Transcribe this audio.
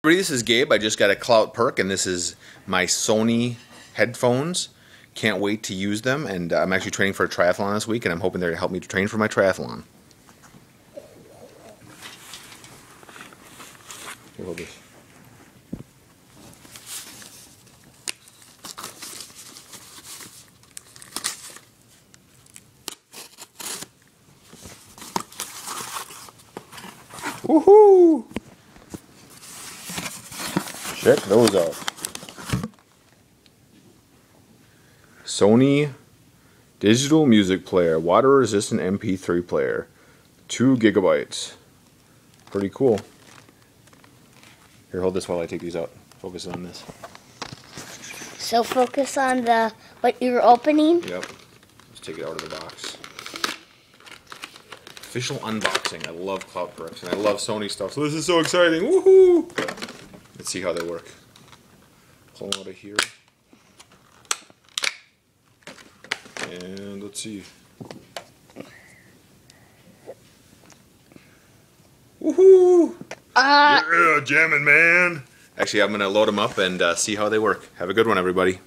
Everybody, this is Gabe. I just got a Klout Perk, and this is my Sony headphones. Can't wait to use them, and I'm actually training for a triathlon this week, and I'm hoping they're to help me to train for my triathlon. Here, hold this. Woohoo! Check those out. Sony digital music player, water resistant MP3 player, 2 gigabytes. Pretty cool. Here, hold this while I take these out. Focus on this. So focus on the what you're opening. Yep. Let's take it out of the box. Official unboxing. I love Klout Perks and I love Sony stuff, so this is so exciting. Woohoo! Let's see how they work. Pull them out of here. And let's see. Woohoo! Yeah, jamming, man. Actually, I'm going to load them up and see how they work. Have a good one, everybody.